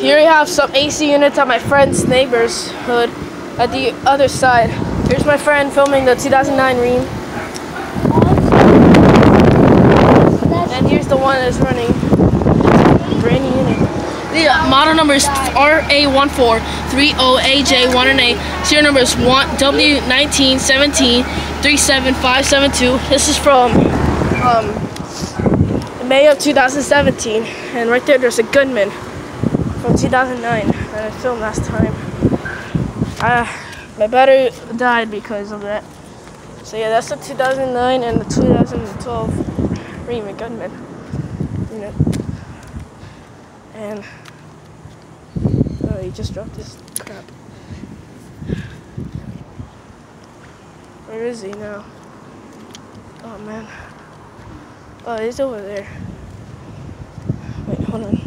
Here we have some AC units at my friend's neighbor's hood at the other side. Here's my friend filming the 2009 Ream. And here's the one that's running. Brand new unit. The model number is RA143OAJ1NA. Serial number is W1917-37572. This is from May of 2017. And right there's a Gunman from 2009 that I filmed last time. My battery died because of that. So yeah, that's the 2009 and the 2012 Ream Gunman unit. And oh, he just dropped this crap. Where is he now? Oh man. Oh, he's over there. Wait, hold on.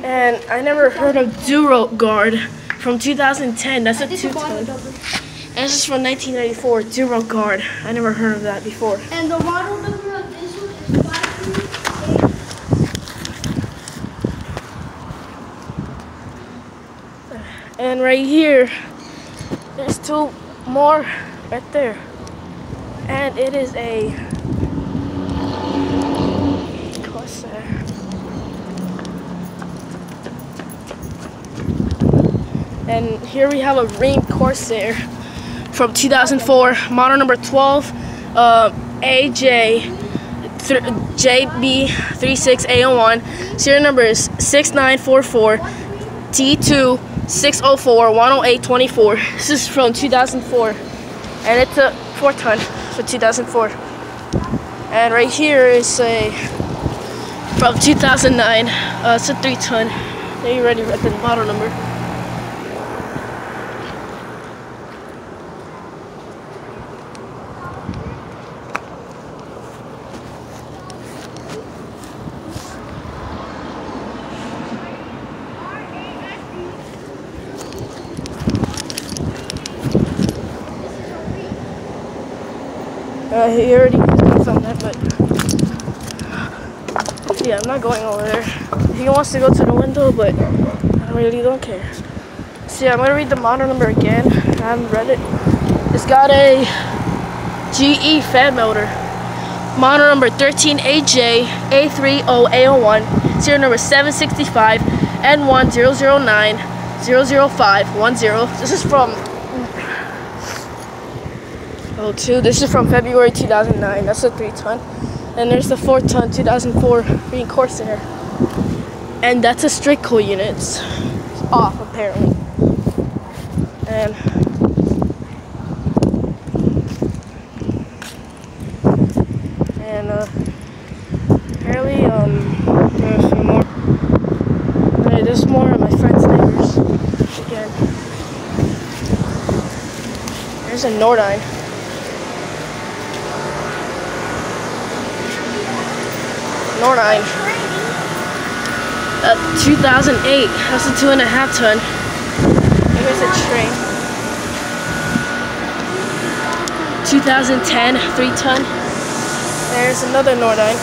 And I never heard of Duro Guard from 2010. That's a 2-ton. And this is from 1994. Duro Guard. I never heard of that before. And the model number of this one is 528. And right here, there's two more right there. And it is a Corsair. And here we have a Ream Corsair from 2004, model number 12, JB36A01. Serial number is 6944 T2-604-10824. This is from 2004, and it's a 4-ton for 2004. And right here is a from 2009. It's a 3-ton. They already read the model number. He already filmed that, but yeah, I'm not going over there. He wants to go to the window, but I really don't care. So yeah, I'm gonna read the model number again. I haven't read it. It's got a GE fan motor. Model number 13AJ-A30A01. Serial number 765 N1009-00510. This is from This is from February 2009. That's a 3-ton. And there's the 4-ton 2004 Ream Corsair. And that's a straight coil unit. It's off apparently. And apparently there's some more. There's more of my friend's neighbors again. There's a Nordine. Nordine. 2008. That's a 2.5-ton. Here's a train. 2010 3-ton. There's another Nordine.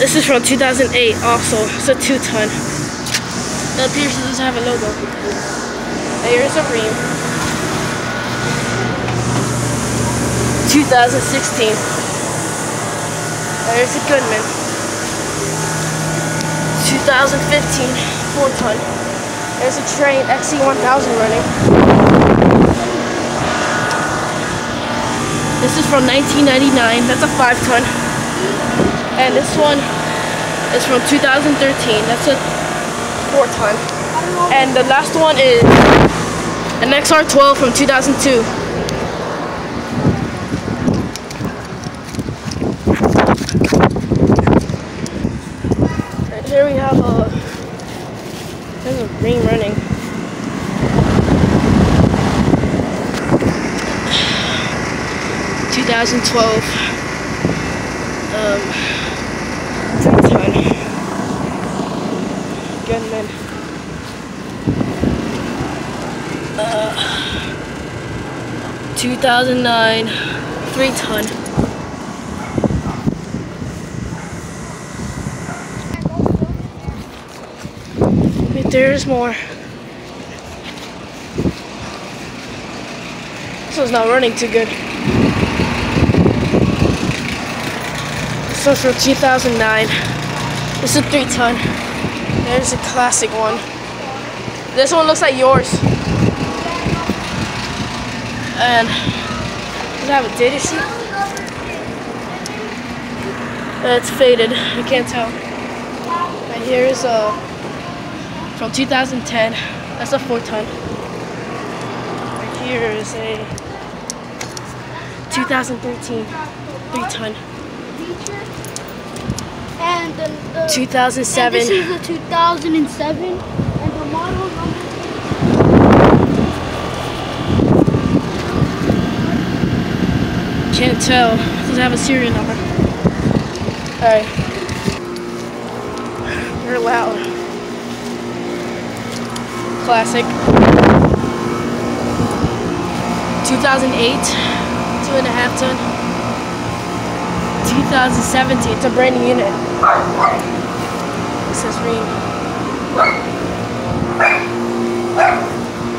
This is from 2008 also. It's a 2-ton. It appears it doesn't have a logo. There's a Ream. 2016. There's a Gunman. 2015 4-ton. There's a train XC1000 running. This is from 1999. That's a 5-ton. And this one is from 2013. That's a 4-ton. And the last one is an XR12 from 2002. Here we have there's a Ream running. (2012) 3-ton Gunman. 2009 3-ton. there's more. This one's not running too good. This one's from 2009. This is a 3-ton. There's a classic one. This one looks like yours. And does it have a data sheet? It's faded. I can't tell. And here's from 2010. That's a 4-ton. Right here is a 2013 3-ton. And the 2007. And this is a 2007, and the model number. Can't tell. Doesn't have a serial number. Alright. You're loud. Classic. 2008, 2.5 ton. 2017, it's a brand new unit. This is green.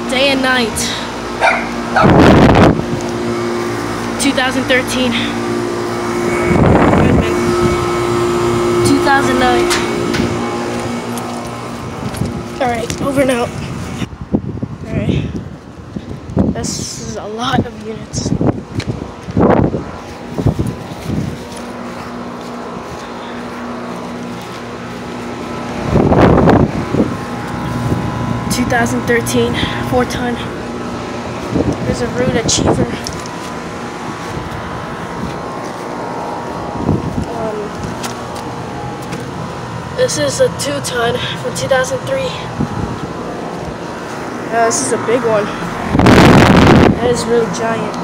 Day and night. 2013. 2009. Alright, over and out. Alright. This is a lot of units. (2013) 4-ton. There's a Root Achiever. This is a 2-ton from 2003. This is a big one. That is really giant.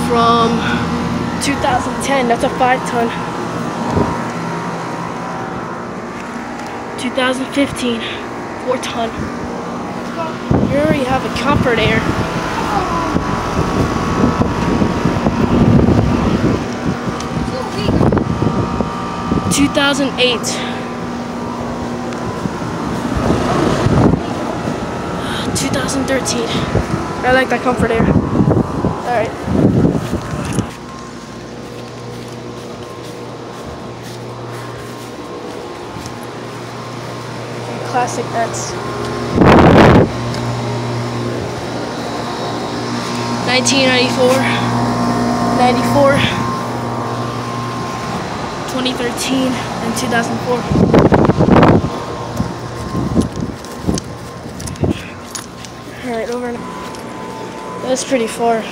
From 2010, that's a 5-ton. 2015, 4-ton. You already have a Comfort Air. 2008. 2013. I like that Comfort Air. Alright. Classic X. 1994, 94, 2013, and 2004. Alright, over now. That's pretty far.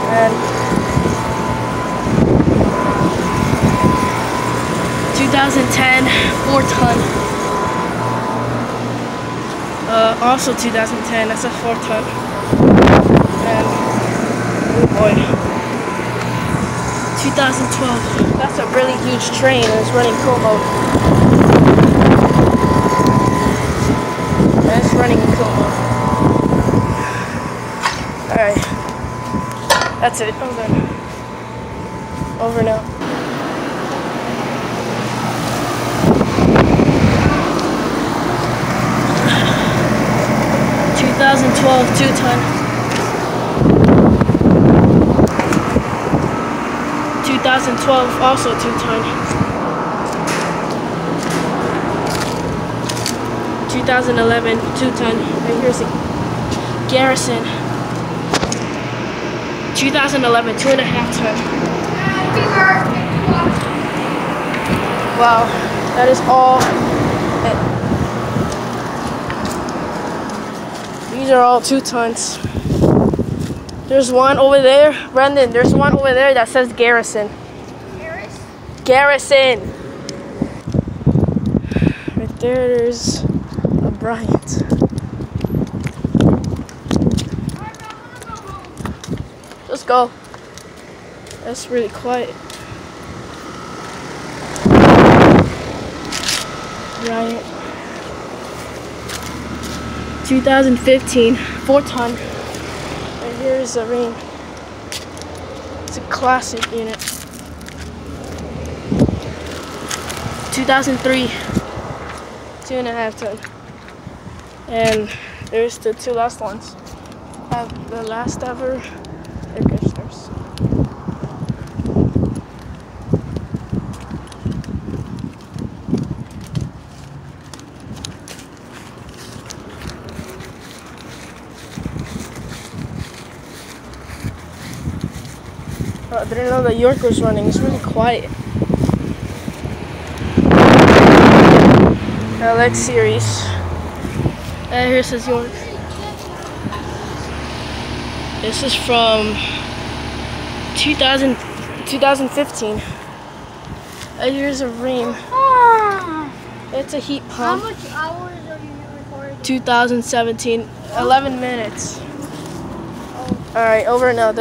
And 2010 4-ton. Also 2010. That's a 4-ton. And oh boy, 2012. That's a really huge train. It's running Como. And it's running in Como. Alright, that's it, over now. (2012) 2-ton. 2012, also 2-ton. 2011, 2-ton. Right here's a Garrison. 2011, 2.5-ton. Wow, that is all. These are all 2-tons. There's one over there, Brendan. There's one over there that says Garrison. Garrison. Right there's a Bryant. Let's go. That's really quiet. Bryant. 2015, 4-ton. And here is a Rheem. It's a classic unit. 2003, 2.5-ton. And there's the two last ones. The last ever air conditioners. Oh, I didn't know that York was running. It's really quiet. LX series. And here says York. This is from 2015. And here's a Rheem. It's a heat How pump. much hours are you recording? 2017, 11 minutes. Alright, over and out.